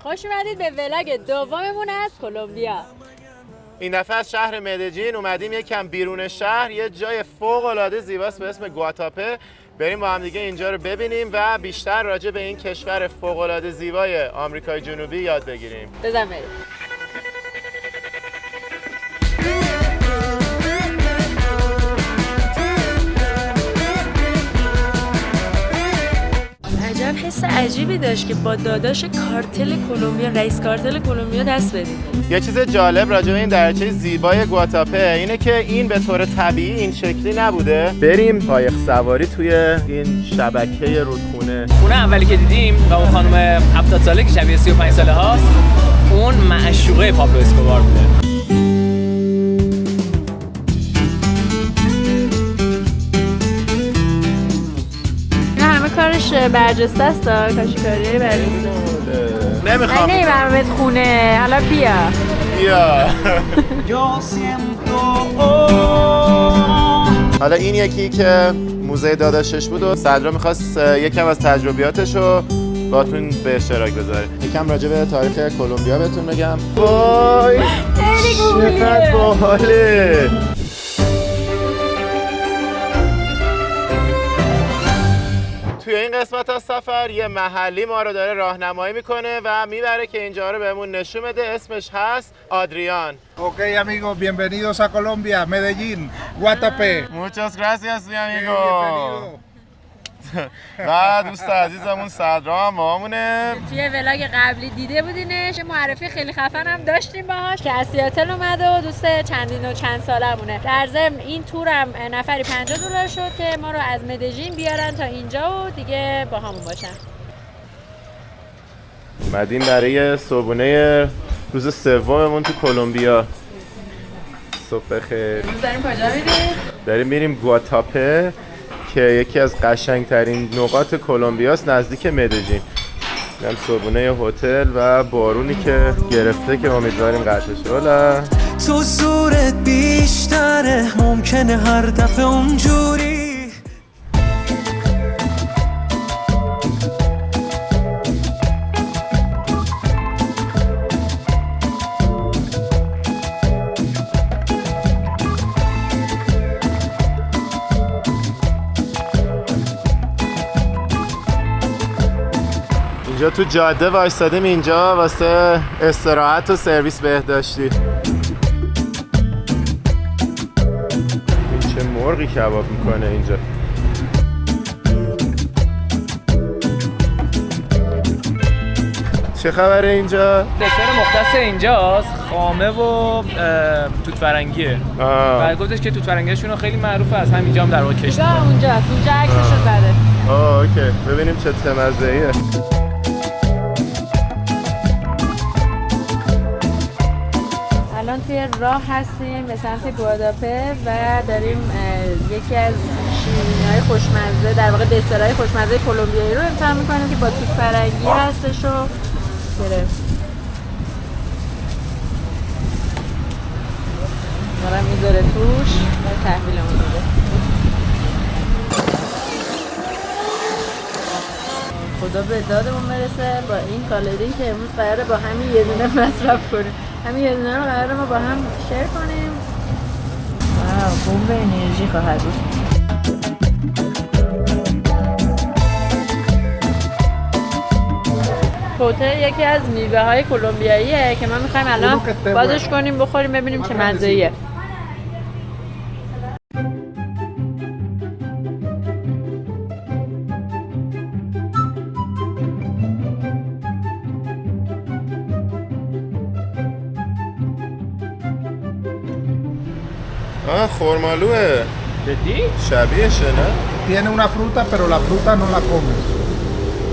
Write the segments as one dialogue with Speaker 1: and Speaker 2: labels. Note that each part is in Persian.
Speaker 1: خوش اومدید به ولاگ دوممون از کلمبیا.
Speaker 2: این دفعه از شهر مدellín اومدیم یکم بیرون شهر، یه جای فوق‌العاده زیباست به اسم گواتاپه. بریم با هم دیگه اینجا رو ببینیم و بیشتر راجع به این کشور فوق‌العاده زیبای آمریکای جنوبی یاد بگیریم.
Speaker 1: بزن بریم. عجب حس عجیبی داشت که با داداش کارتل کلمبیا، رئیس کارتل کلمبیا دست بدیم.
Speaker 2: یه چیز جالب راجع به این دریاچه زیبای گواتاپه اینه که این به طور طبیعی این شکلی نبوده. بریم قایق سواری توی این شبکه رودخونه.
Speaker 3: خونه اولی که دیدیم و اون خانم 70 ساله که شبیه 35 ساله هاست، اون معشوقه پابلو اسکوبار بوده.
Speaker 1: کارش برجسته است، کاشیکاری برجسته.
Speaker 2: نمیخوام.
Speaker 1: نه برامت خونه. حالا بیا.
Speaker 2: حالا این یکی که موزه داداشش بود و صدرا میخواست یکم از تجربیاتش رو باتون به اشتراک بذاره. یکم راجع به تاریخ کلمبیا بهتون بگم. وای چقدر باحاله. توی این قسمت از سفر یه محلی ما رو داره راهنمایی میکنه و میبره که اینجا رو بهمون نشون بده. اسمش هست آدریان.
Speaker 4: Ok amigos, bienvenidos a Colombia, Medellín, Guatapé.
Speaker 2: Muchas gracias mi amigo.
Speaker 4: Bienvenido.
Speaker 2: و دوست عزیزمون صدرا هم با همونه.
Speaker 1: توی ولاگ قبلی دیده بودینش، معرفی خیلی خفن هم داشتیم باهاش که از سیاتل اومده و دوست چندین و چند سالمونه. در ضمن این تورم نفری $50 شد که ما رو از مدellín بیارن تا اینجا و دیگه با همون باشن.
Speaker 2: اومدیم برای صبحونه روز سوممون تو کلمبیا. صبح بخیر.
Speaker 1: داریم کجا میریم؟
Speaker 2: داریم میریم گواتاپه که یکی از قشنگترین نقاط کلمبیاست، نزدیک مدellín. اینم صبحونه هتل و بارونی که گرفته که امیدواریم قطع بشه.
Speaker 5: تو زورت بیشتره، ممکنه هر دفعه اونجوری.
Speaker 2: اینجا تو جاده وایستادیم اینجا واسه استراحت و سرویس بهداشتی. این چه مرغی کباب میکنه اینجا. چه خبره اینجا؟
Speaker 3: دسر مختص اینجاست، خامه و توت فرنگیه. و گفتش که توت فرنگیشون خیلی معروفه، از همینجا هم در واقع کشت.
Speaker 1: اونجاست، اونجا عکسشو زده.
Speaker 2: اوکی، ببینیم چه مزه‌ایه.
Speaker 1: الان توی راه هستیم به سمت گواتاپه و داریم یکی از شیرینی‌های خوشمزه، در واقع دسرهای خوشمزه کلمبیایی رو امتحان می‌کنیم که با توت فرنگی هستش و گرفت. دارم میذاره توش و تحویلمون میده. خدا به دادمون برسه با این کالری که امروز قراره با همین یه دونه مصرف کنیم. همین یه دونه رو قراره ما با هم شیر کنیم. واو، بمب انرژی خواهد بود. توته یکی از میوه های کلمبیاییه که ما میخوایم الان بازش کنیم بخوریم ببینیم چه مزه‌ایه.
Speaker 2: خرمالوه.
Speaker 3: جدی؟
Speaker 2: شبیهشه نه؟
Speaker 4: Tiene una fruta, pero la fruta no la comes.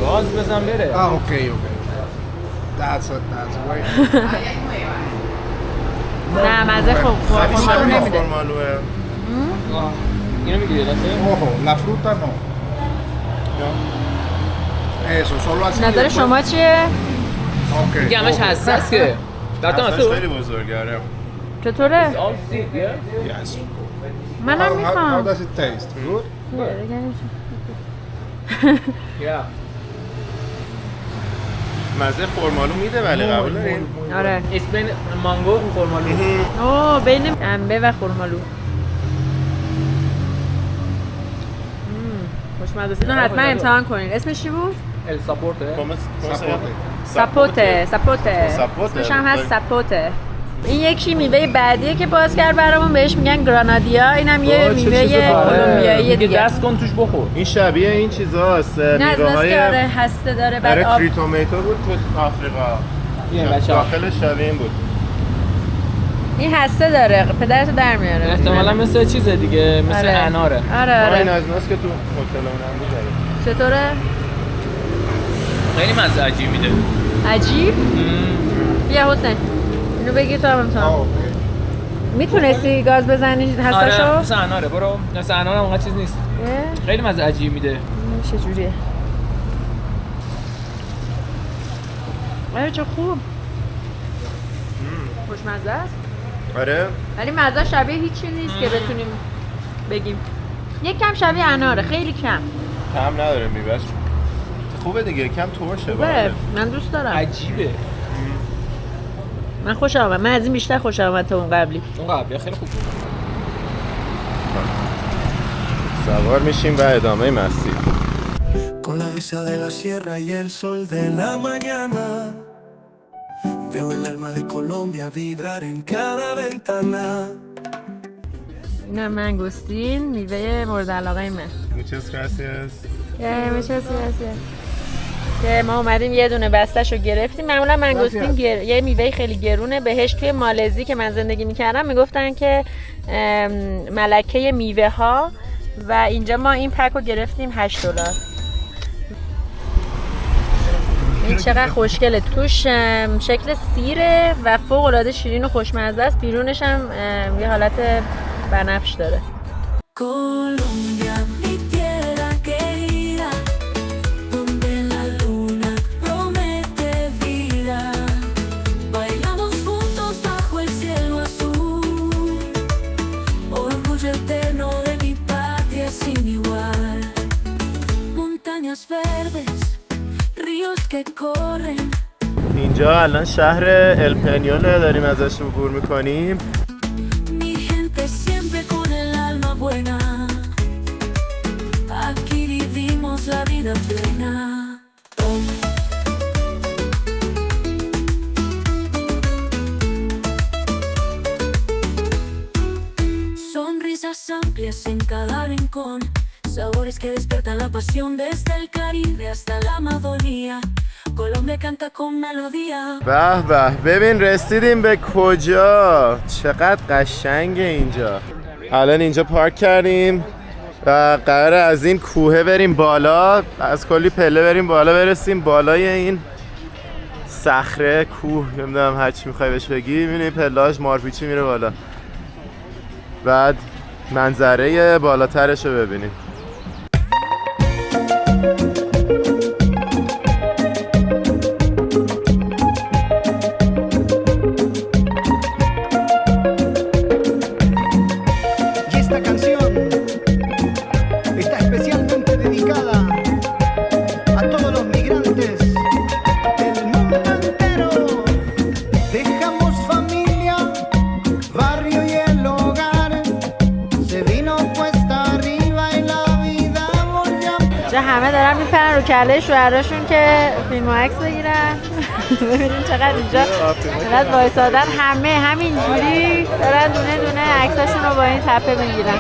Speaker 3: گاز بزن بره.
Speaker 4: Ah, okay. That's way.
Speaker 1: نه مزه خرمالو نمیده.
Speaker 2: خرمالوه.
Speaker 3: اینو میگیری دسته؟
Speaker 4: Ojo, la fruta no. Eso, solo así.
Speaker 1: نظر شما چیه؟
Speaker 4: Okay.
Speaker 3: دیگه همش حساس که. دارتم
Speaker 2: اصلاش
Speaker 3: تو؟
Speaker 2: خیلی بزرگاره.
Speaker 1: چطوره؟
Speaker 4: Yes.
Speaker 1: منم
Speaker 4: How
Speaker 1: میخوام.
Speaker 4: does it taste? Good?
Speaker 3: Yeah.
Speaker 2: مزه خرمالو میده ولی قبول دارین؟
Speaker 1: آره.
Speaker 3: اسم مانگو خرمالو.
Speaker 1: اوه بین انبه و خرمالو. خوشمزه است. اینو حتما امتحان کنین. اسمش چی بود؟
Speaker 3: ال ساپورته.
Speaker 1: ساپوته. اسمش هم هست ساپوته. این یکی میوه بعدیه که باز کرد برامون، بهش میگن گرانادیا. اینم یه میوه کلمبیایی دیگه.
Speaker 3: دست کن توش بخور.
Speaker 2: این شبیه این چیزاست، میوه‌های
Speaker 1: هسته داره بعد آب.
Speaker 2: کری تومیتو بود تو آفریقا.
Speaker 3: این بچه‌ها
Speaker 2: داخلش شبیه این بود.
Speaker 1: این هسته داره، پدرتو در میاره.
Speaker 3: احتمالاً مثل چیز دیگه، مثل اناره.
Speaker 1: آره.
Speaker 2: این از ناس که تو هتلمون هم بود.
Speaker 1: چطوره؟
Speaker 3: خیلی مزه عجیب میده.
Speaker 1: عجیب؟ بیا حسین اینو بگیر تو هم امتحان. میتونستی گاز بزنی هستشو؟
Speaker 3: آره مثل اناره. برو مثل اناره هم اونقدر چیز نیست. خیلی مزه عجیب میده.
Speaker 1: چجوریه؟ آره چه خوب. خوشمزه است.
Speaker 2: آره.
Speaker 1: ولی مزه شبیه هیچی نیست که بتونیم بگیم. یک کم شبیه اناره، خیلی کم.
Speaker 2: کم نداره میوهش. خوبه دیگه، کم ترشه.
Speaker 1: خوبه. من دوست دارم.
Speaker 3: عجیبه.
Speaker 1: من خوشم اومد. من از این بیشتر خوشم اومد تا اون قبلی.
Speaker 3: اون قبلی خیلی خوب بود.
Speaker 2: سوار میشیم و ادامه مسیر.
Speaker 5: Con la brisa de la sierra y el sol de la mañana veo el alma de Colombia vibrar en cada ventana.
Speaker 1: اینم منگوستین، میوه مورد علاقه من.
Speaker 2: Muchas gracias.
Speaker 1: که ما اومدیم یه دونه بسته‌شو گرفتیم. معمولا منگوستین یه میوه خیلی گرونه. بهش توی مالزی که من زندگی میکردم میگفتن که ملکه میوه ها، و اینجا ما این پک رو گرفتیم $8. این چقدر خوشگله. توش شکل سیره و فوق العاده شیرین و خوشمزه است. بیرونش هم یه حالت بنفش داره.
Speaker 6: Colombia, mi tierra querida, donde la luna promete vida. Bailamos juntos bajo el cielo azul, orgullo eterno de mi patria sin igual. Montañas verdes, ríos que corren.
Speaker 2: اینجا الان شهر الپنیونه داریم ازش عبور میکنیم.
Speaker 6: Mi gente siempre con el alma buena. Aquí vivimos la vida plena. Sonrisas amplias en cada rincón, sabores que despiertan la pasión desde el Caribe hasta la Amazonía. Colombia canta con melodía.
Speaker 2: به به، ببین رسیدیم به کجا. چقدر قشنگه اینجا. الان اینجا پارک کردیم و قراره از این کوه بریم بالا، از کلی پله بریم بالا، برسیم بالای این صخره، کوه، نمیدونم هر چی میخوای بهش بگی. میبینی پلاش مارپیچی میره بالا، بعد منظره بالاترش رو ببینیم.
Speaker 1: همه دارن میپرن رو کله شوهراشون که فیلم و عکس بگیرن. ببینین چقدر اینجا چقدر وایسادن، همه همینجوری دارن دونه دونه عکساشون رو با این تپه میگیرن.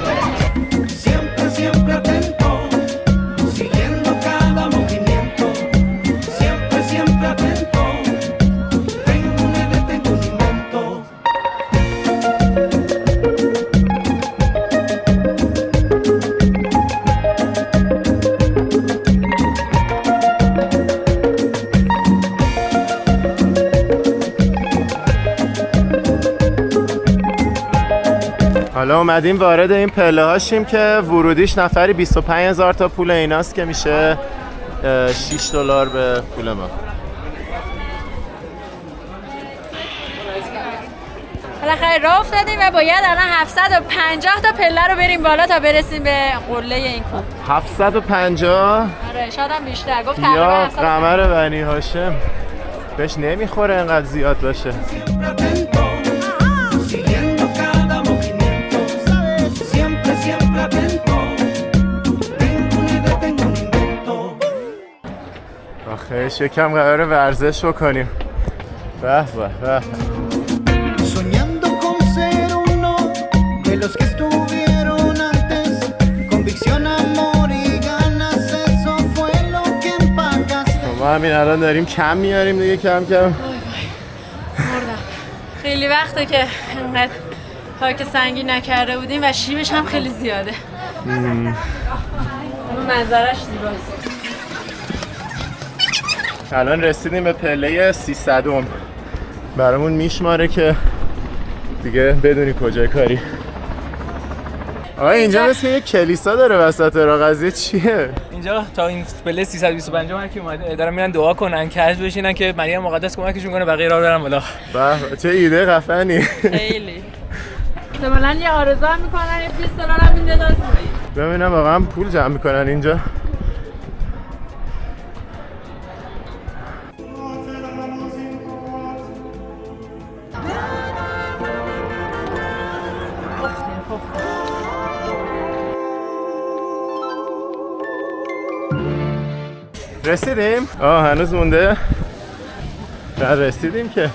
Speaker 2: حالا اومدیم وارد این پله هاشیم که ورودیش نفری 25,000 تا پول ایناست که میشه $6 به پول ما.
Speaker 1: بالاخره راه افتادیم و باید الان 750 تا پله رو بریم بالا تا برسیم به قله این کوه.
Speaker 2: 750؟
Speaker 1: آره شاید هم بیشتر. گفت
Speaker 2: یا قمر بنی هاشم. بهش نمیخوره انقدر زیاد باشه.
Speaker 5: Siempre atento, siguiendo cada movimiento, siempre, siempre atento. Tengo una idea, tengo un invento.
Speaker 2: آخه یکم قراره ورزش بکنیم. به به به.
Speaker 5: Soñando con ser uno de los que estuvieron antes, convicción, amor y ganas, eso fue lo que empacaste.
Speaker 2: ما همین الان داریم کم میاریم دیگه کم کم.
Speaker 1: مردم. خیلی وقته که اینقدر پاک سنگین نکرده بودیم و شیبش هم خیلی زیاده. اما منظرش زیباست.
Speaker 2: الان رسیدیم به پله 300 برامون میشماره که دیگه بدونی کجای کاری. آقا اینجا مثل یک کلیسا داره وسط راه، قضیه چیه؟
Speaker 3: اینجا تا این پله 325 هر کی اومده دارن میرن دعا کنن کج بشینن که مریم مقدس کمکشون کنه بقیه راه برن بالا.
Speaker 2: به چه ایده خفنی.
Speaker 1: خیلی. احتمالاً یه آرزو هم میکنن یه 20 دلار هم میده داد.
Speaker 2: ببینم واقعا پول جمع میکنن اینجا. رسیدیم؟ هنوز مونده؟ نه رسیدیم که.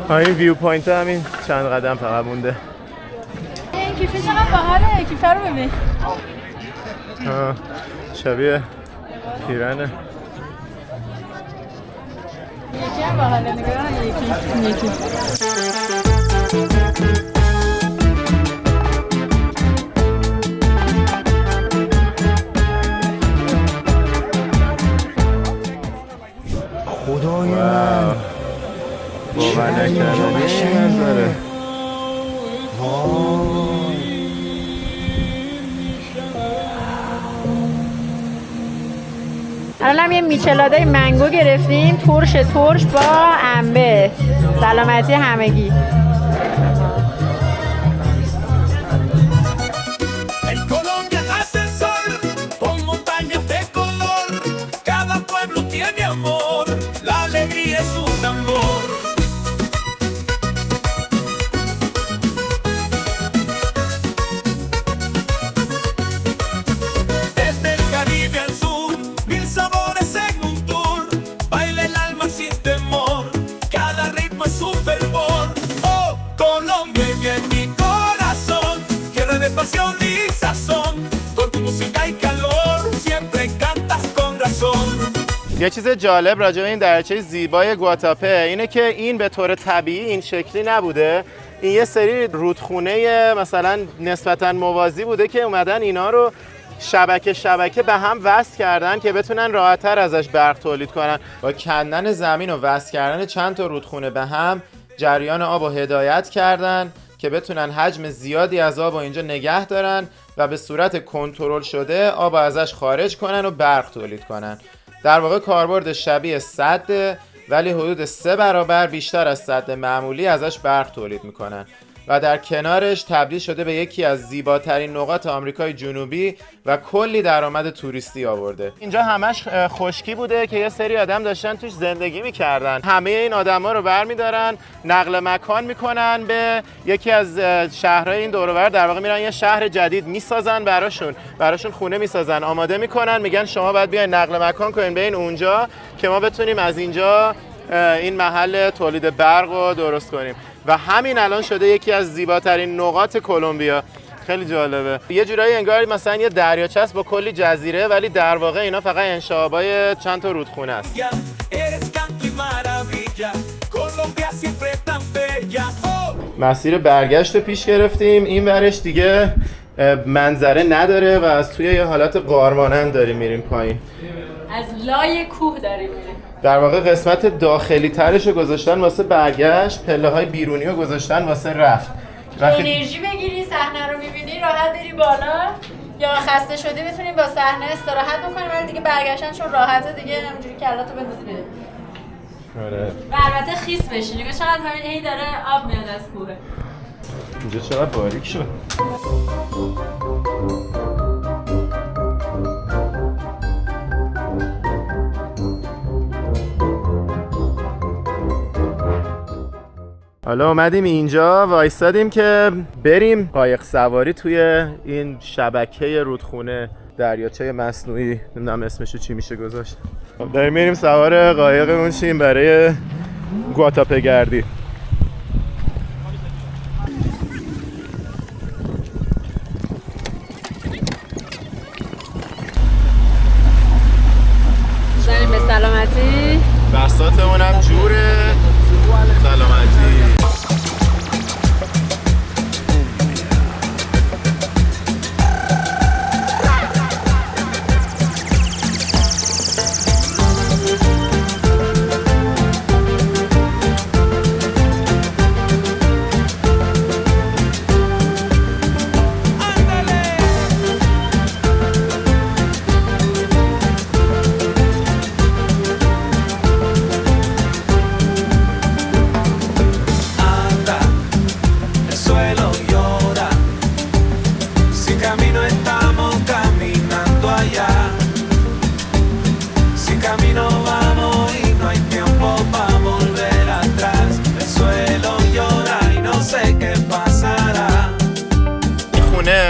Speaker 2: این ویو پوینت همین چند قدم فقط مونده.
Speaker 1: این کیفه چقدر باحاله، کیفه رو ببین.
Speaker 2: شبیه پیرنه.
Speaker 1: یکی هم باحاله، نگاه یکی.
Speaker 5: خدای من
Speaker 2: باور نکردنی منظره.
Speaker 1: الان هم یه میچلادای منگو گرفتیم، ترش با انبه. سلامتی همگی.
Speaker 5: En Colombia nace el sol, con montañas de color. Cada pueblo tiene amor, la alegría es un tambor. Desde el Caribe al sur, mil sabores en un tour. Baila el alma sin temor, cada ritmo es un fervor. Oh, Colombia en mi corazón, tierra de pasión y sazón. Con tu música y calor, siempre cantas con razón.
Speaker 2: یه چیز جالب راجع به این دریاچه زیبای گواتاپه اینه که این به طور طبیعی این شکلی نبوده. این یه سری رودخونه مثلا نسبتاً موازی بوده که اومدن اینا رو شبکه به هم وصل کردن که بتونن راحت‌تر ازش برق تولید کنن. با کندن زمین و وصل کردن چند تا رودخونه به هم جریان آب رو هدایت کردن که بتونن حجم زیادی از آب رو اینجا نگه دارن و به صورت کنترل شده آب ازش خارج کنن و برق تولید کنن. در واقع کاربرد شبیه سد، ولی حدود 3 برابر بیشتر از سد معمولی ازش برق تولید میکنن و در کنارش تبدیل شده به یکی از زیباترین نقاط آمریکای جنوبی و کلی درآمد توریستی آورده. اینجا همش خشکی بوده که یه سری آدم داشتن توش زندگی میکردن. همه این آدما رو برمیدارن نقل مکان میکنن به یکی از شهرهای این دور و بر. در واقع میرن یه شهر جدید میسازن براشون خونه میسازن، آماده میکنن، میگن شما باید بیاین نقل مکان کنین به این اونجا که ما بتونیم از اینجا این محل تولید برق رو درست کنیم و همین الان شده یکی از زیباترین نقاط کلمبیا. خیلی جالبه. یه جورایی انگار مثلا یه دریاچه است با کلی جزیره، ولی در واقع اینا فقط انشابای چند تا رودخونه است. مسیر برگشت رو پیش گرفتیم. این ورش دیگه منظره نداره و از توی یه حالت غارمانند داریم میریم پایین.
Speaker 1: از لای کوه داریم میریم.
Speaker 2: در واقع قسمت داخلی ترش رو گذاشتن واسه برگشت، پله های بیرونی رو گذاشتن واسه رفت.
Speaker 1: انرژی بگیری، صحنه رو میبینی، راحت بری بالا، یا خسته شدی بتونی با صحنه استراحت بکنی، ولی دیگه برگشتن چون راحته دیگه همینجوری کلاتو بندازی بده.
Speaker 2: آره.
Speaker 1: و البته خیس بشی. نگاه چقدر همین هی داره آب میاد از کوه.
Speaker 2: اینجا چقدر باریک شد. حالا اومدیم اینجا وایستادیم که بریم قایق سواری توی این شبکه رودخونه دریاچه مصنوعی، نمیدونم اسمشو چی میشه گذاشت. داریم میریم سوار قایقمون شیم برای گواتاپه گردی.
Speaker 1: زنیم به سلامتی.
Speaker 2: بساطمونم جوره. سلامتی.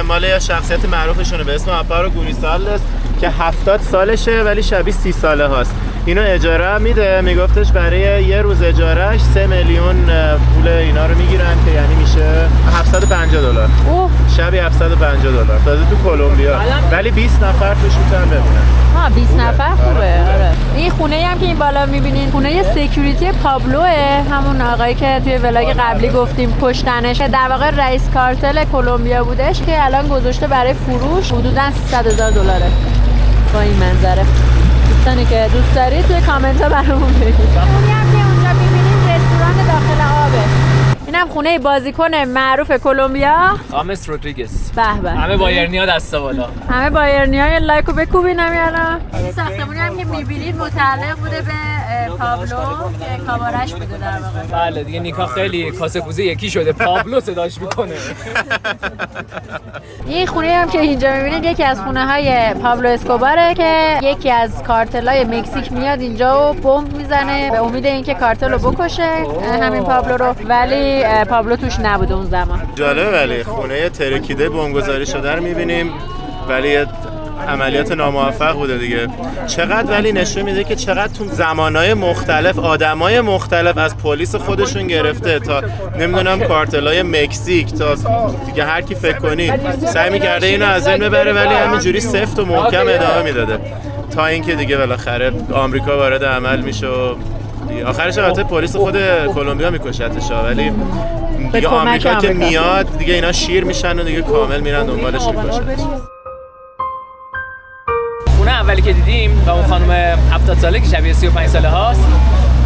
Speaker 2: مال یه شخصیت معروفشونه به اسم آپارو گونیسالس که 70 سالشه ولی شبیه 30 ساله هاست. اینو اجاره میده، میگفتش برای یه روز اجارهش 3 میلیون پول اینا رو میگیرن که یعنی میشه $750.
Speaker 1: اوه
Speaker 2: شبیه $750 تازه تو کلمبیا، ولی 20 نفر توش میتونن بمونن.
Speaker 1: 20 نفر خوبه. آره. این خونه هم که این بالا میبینین خونه سکیوریتی پابلوه، همون آقایی که توی ولاگ قبلی گفتیم کشتنش، در واقع رئیس کارتل کلمبیا بودش که الان گذاشته برای فروش، حدوداً $300,000 با این منظره. دوستانی که دوست دارید توی کامنت ها برامون بگید. اونی هم که اونجا میبینید رستوران داخل آبه. اینم خونه بازیکن معروف کلمبیا،
Speaker 3: آمس رودریگز.
Speaker 1: به به.
Speaker 3: همه بایرنیا دست بالا.
Speaker 1: همه بایرنیا لایکو بکوبین همیانا. این ساختمونی هم که میبینید متعلق بوده به پابلو که کابارش بوده در واقع.
Speaker 3: بله دیگه نیکا خیلی کاسه کوزه یکی شده، پابلو صداش میکنه.
Speaker 1: این خونه هم که اینجا میبینید یکی از خونه های پابلو اسکوباره که یکی از کارتلای مکزیک میاد اینجا و بمب میزنه به امید اینکه کارتل رو بکشه همین پابلو رو، ولی پابلو توش نبوده اون زمان.
Speaker 2: جالبه، ولی خونه ترکیده بمبگذاری شده رو میبینیم ولی عملیات ناموفق بوده دیگه. چقدر ولی نشون میده که چقدر تو زمانهای مختلف آدمای مختلف از پلیس خودشون گرفته تا نمیدونم کارتلای مکزیک تا دیگه هر کی فکر کنی سعی میکرده اینو از این ببره ولی همینجوری سفت و محکم ادامه میداده تا اینکه دیگه بالاخره آمریکا وارد عمل میشه و آخرش البته پلیس خود کلمبیا میکشتش، ولی دیگه آمریکا که میاد دیگه اینا شیر میشن و دیگه کامل میرن دنبالش میکشن.
Speaker 3: خونه اولی که دیدیم و اون خانم 70 ساله که شبیه 35 ساله هاست،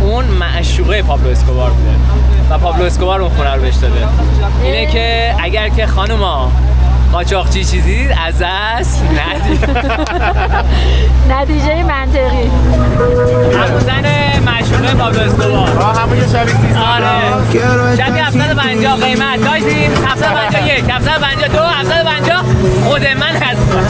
Speaker 3: اون معشوقه پابلو اسکوبار بوده و پابلو اسکوبار اون خونه رو بهش داده. اینه که اگر که خانوما قاچاقچی چیزی دید از دست ندید.
Speaker 1: نتیجه منطقی.
Speaker 3: همون زن معشوقه پابلو اسکوبار.
Speaker 2: همون که شبیه 30 ساله.
Speaker 3: آره. شبیه 750 قیمت داشتیم، 751، 752، 750 خود من هستم.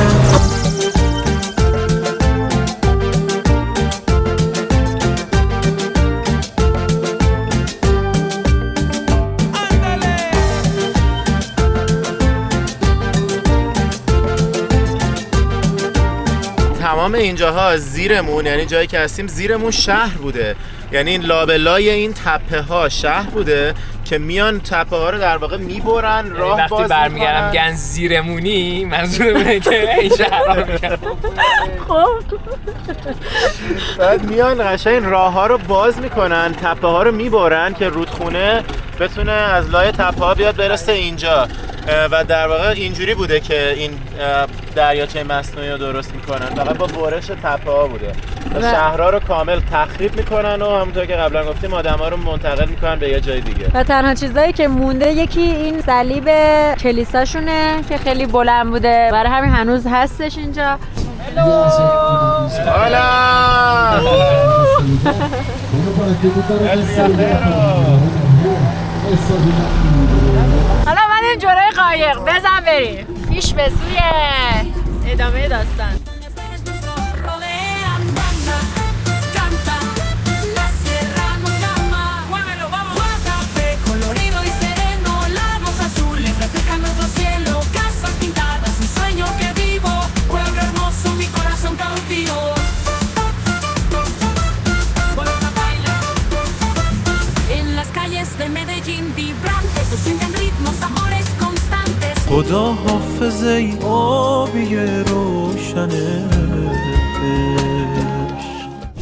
Speaker 2: تمام اینجاها زیرمون، یعنی جایی که هستیم زیرمون شهر بوده، یعنی این لابلای این تپه ها شهر بوده که میان تپه ها رو در واقع میبرن راه باز
Speaker 3: وقتی برمیگردم گن زیرمونی منظور اینه که این شهر رو میگن.
Speaker 1: خب
Speaker 2: بعد میان قشنگ راه ها رو باز میکنن، تپه ها رو میبرن که رودخونه بتونه از لای تپه ها بیاد برسه اینجا و در واقع اینجوری بوده که این دریاچه مصنوعی رو درست میکنن، فقط با برش تپه ها بوده و شهرها رو کامل تخریب میکنن و همونطور که قبلا گفتیم آدما رو منتقل میکنن به یه جای دیگه.
Speaker 1: و تنها چیزایی که مونده یکی این صلیب کلیساشونه که خیلی بلند بوده، برای همین هنوز هستش اینجا.
Speaker 2: هالا
Speaker 1: حالا اومدیم جلوی قایق، بزن بریم پیش به سوی ادامه داستان.
Speaker 6: Colores
Speaker 5: خدا حافظ ای آبی روشنه.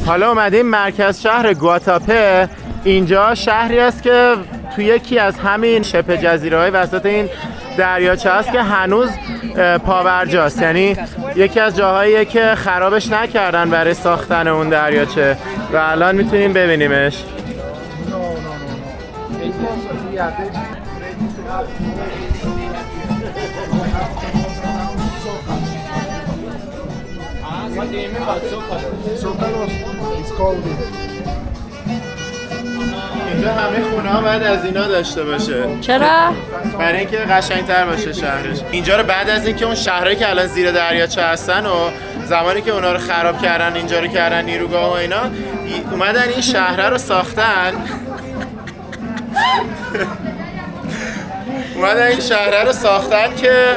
Speaker 2: حالا اومدیم مرکز شهر گواتاپه. اینجا شهری است که توی یکی از همین شبه جزیره‌های وسط این دریاچه است که هنوز پابرجاست، یعنی یکی از جاهاییه که خرابش نکردن برای ساختن اون دریاچه و الان میتونیم ببینیمش. اینجا همه خونه ها باید از اینا داشته باشه.
Speaker 1: چرا؟
Speaker 2: برای اینکه قشنگتر باشه شهرش. اینجا رو بعد از اینکه اون شهرهایی که الان زیر دریاچه هستن و زمانی که اونا رو خراب کردن، اینجا رو کردن نیروگاه و اینا، اومدن این شهره رو ساختن. اومدن این شهره رو ساختن که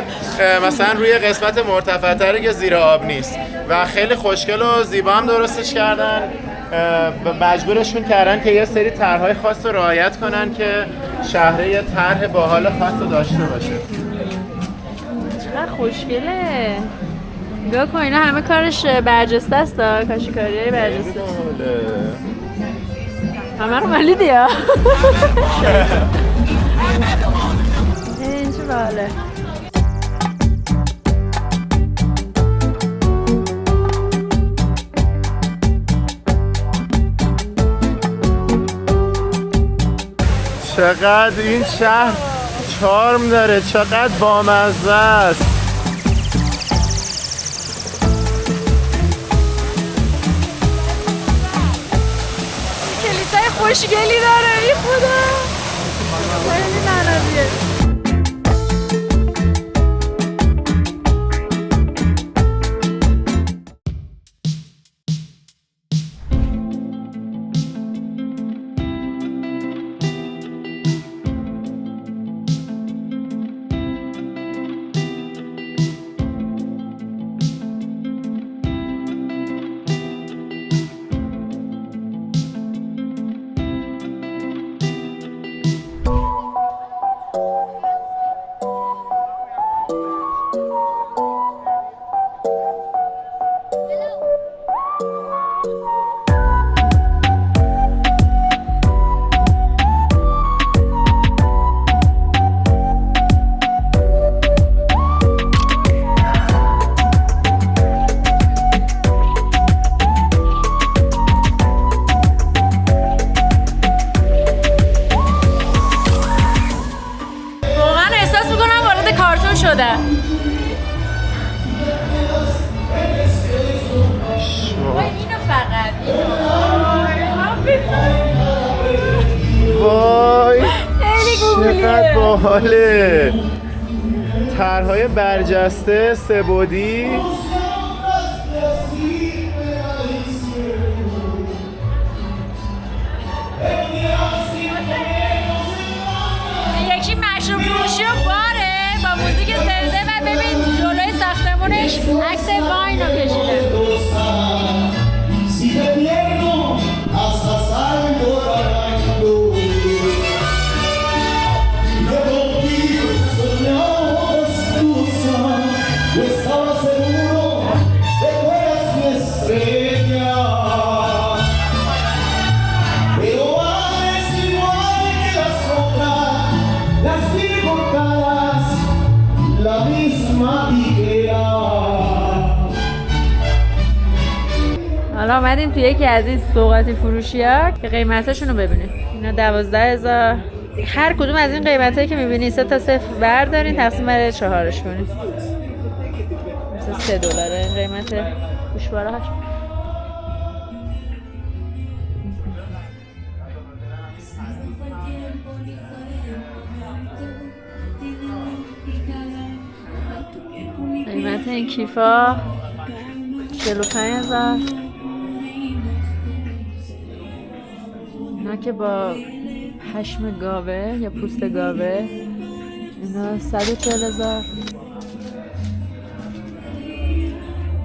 Speaker 2: مثلا روی قسمت مرتفع‌تری که زیر آب نیست و خیلی خوشگل و زیبا هم درستش کردن. مجبورشون کردن که یه سری طرح‌های خاص رو رعایت کنن که شهر یه طرح باحال خاص رو داشته باشه.
Speaker 1: چقدر خوشگله. نگاه کن اینا همه کارش برجسته است، کاشیکاریای برجسته. همه رو مالیدی ها. این چه باحاله.
Speaker 2: چقدر این شهر چارم داره، چقدر بامزه است.
Speaker 1: کلیسای خوشگلی داره ای خدا. خیلی معنویه.
Speaker 2: وای چقدر باحاله. طرح‌های برجسته سه‌بعدی.
Speaker 1: یکی مشروب فروشی و باره با موزیک زنده و ببین جلوی ساختمونش عکس واین رو کشیده. حالا اومدیم توی یکی از این سوغاتی فروشی ها که قیمتشون رو ببینیم. اینا 12,000. هر کدوم از این قیمت هایی که میبینی 3 تا 0 بردارین تقسیم بر 4 کنین. مثلا $3 این قیمت گوشواره هاش. قیمت این کیفا 45,000. اینا که با پشم گاوه یا پوست گاوه اینا 140,000.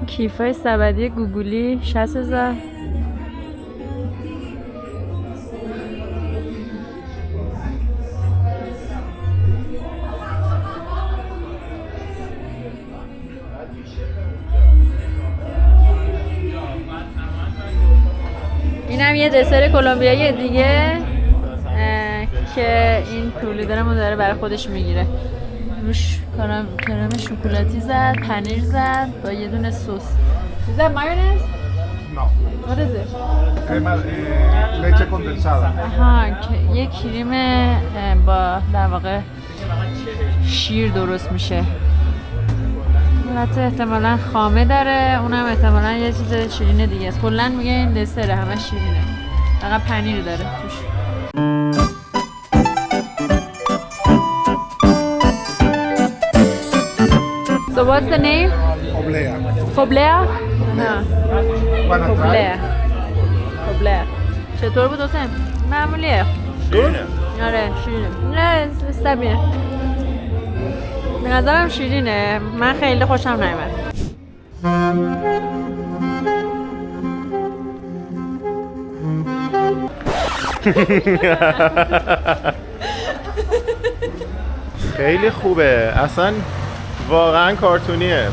Speaker 1: کیفای سبدی گوگولی 60,000. یه دسر کلمبیایی دیگه که این تولیدرمو داره برای خودش میگیره. روش کرم شکلاتی زد، پنیر زد با یه دونه سس. Is that mayonnaise?
Speaker 4: No,
Speaker 1: What is it?
Speaker 4: crema, leche condensada.
Speaker 1: آها، یه کریم با در واقع شیر درست میشه. البته احتمالاً خامه داره، اونم احتمالاً یه چیز شیرین دیگه است. کلاً میگه این دسره همه شیرینه. فقط پنیر داره توش. So what's the name?
Speaker 4: Oblea.
Speaker 1: Foblea? نه.
Speaker 4: Wanna
Speaker 1: Foblea.
Speaker 4: try?
Speaker 1: Foblea. چطور بود حسین؟ معمولیه.
Speaker 2: شیرینه.
Speaker 1: آره شیرینه. نه استبیه. به نظرم شیرینه. من خیلی خوشم نیومد.
Speaker 2: خیلی خوبه، اصلا واقعا کارتونیه.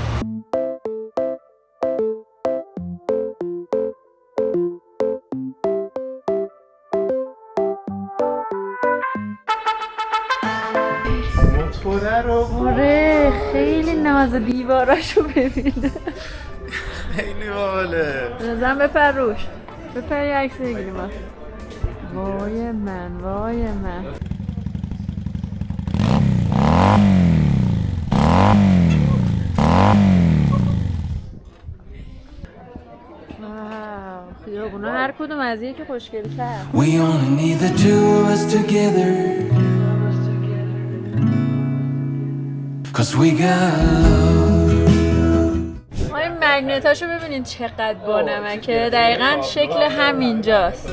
Speaker 2: موتوره رو
Speaker 1: آره خیلی ناز دیواراشو ببینه.
Speaker 2: خیلی باله.
Speaker 1: به نظرم بپر روش. بپر یه عکس بگیریم. وای من وای من. خیابونا هر کدوم از یکی خوشگل‌تر.
Speaker 5: We only need the two of us together. 'Cause we got love.
Speaker 1: ما این مگنتاشو ببینین چقدر بانمکه. دقیقاً شکل همینجاست.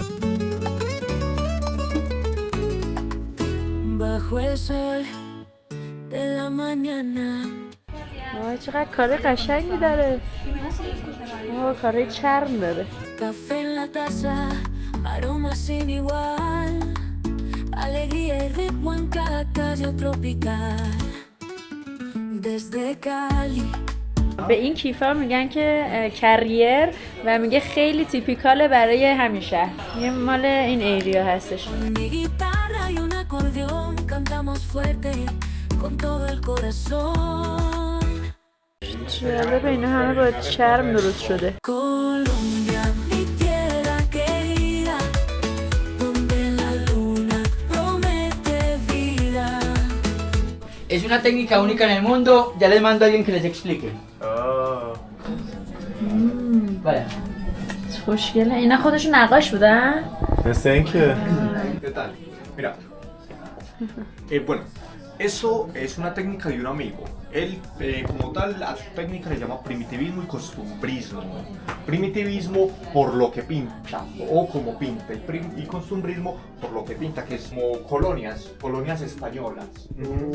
Speaker 6: Bajo el sol de la mañana.
Speaker 1: وای چقدر کار قشنگی داره. کارای چرم داره.
Speaker 6: Café en la taza, aroma sin igual. Alegría y ritmo en cada calle tropical. Desde Cali.
Speaker 1: به این کیفا میگن که کریر و میگه خیلی تیپیکاله برای همین شهر. یه مال این ایریا هستش.
Speaker 6: Mi guitarra y un acordeón cantamos fuerte con todo el corazón.
Speaker 1: جالبه اینا همه با چرم درست شده.
Speaker 6: Colombia, mi tierra querida, donde la luna promete vida.
Speaker 7: Es una técnica única en el mundo, ya les mando a alguien que les explique. Vale.
Speaker 1: خوشگله. اینا خودشون نقاش بودن؟
Speaker 2: مثل این که
Speaker 8: ¿Qué tal? Mira, bueno, eso es una técnica de un amigo. Él, como tal, a su técnica le llama primitivismo y costumbrismo. Primitivismo por lo que pinta o como pinta, y costumbrismo por lo que pinta, que es como colonias españolas,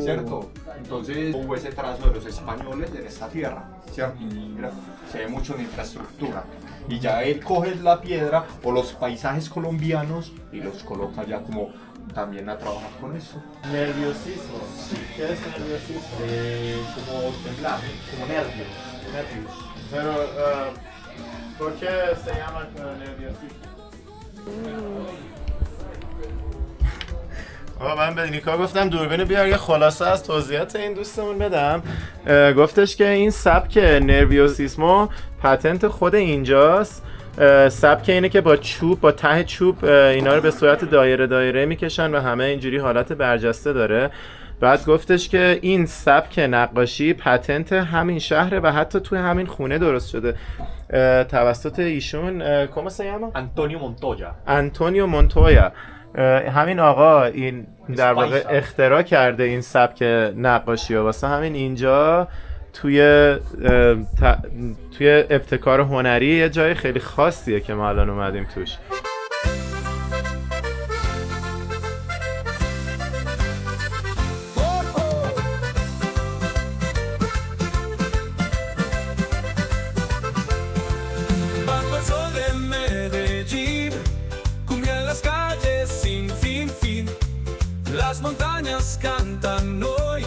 Speaker 8: ¿cierto? Entonces hubo ese trazo de los españoles en esta tierra, ¿cierto? Mira, se ve mucho en infraestructura. Y ya él coge la piedra o los paisajes colombianos y los coloca ya como también a trabajar con eso.
Speaker 2: nerviosismo. ¿Qué es nerviosismo?
Speaker 8: Como temblar, como nervios.
Speaker 2: Pero, ¿por qué se llama nerviosismo? من به نیکا گفتم دوربین بیار یه خلاصه از توضیحات این دوستمون بدم. گفتش که این سبک نرویوسیسمو پتنت خود اینجاست. سبک اینه که با چوب، با ته چوب اینا رو به صورت دایره میکشن و همه اینجوری حالت برجسته داره. بعد گفتش که این سبک نقاشی پتنت همین شهره و حتی توی همین خونه درست شده توسط ایشون. ¿Cómo se llama? آنتونیو مونتویا. همین آقا این در واقع اختراع کرده این سبک نقاشی و واسه همین اینجا توی ابتکار هنری یه جای خیلی خاصیه که ما الان اومدیم توش.
Speaker 5: Bajo el sol de Medellín, cumbia en las calles sin fin. Las montañas cantan hoy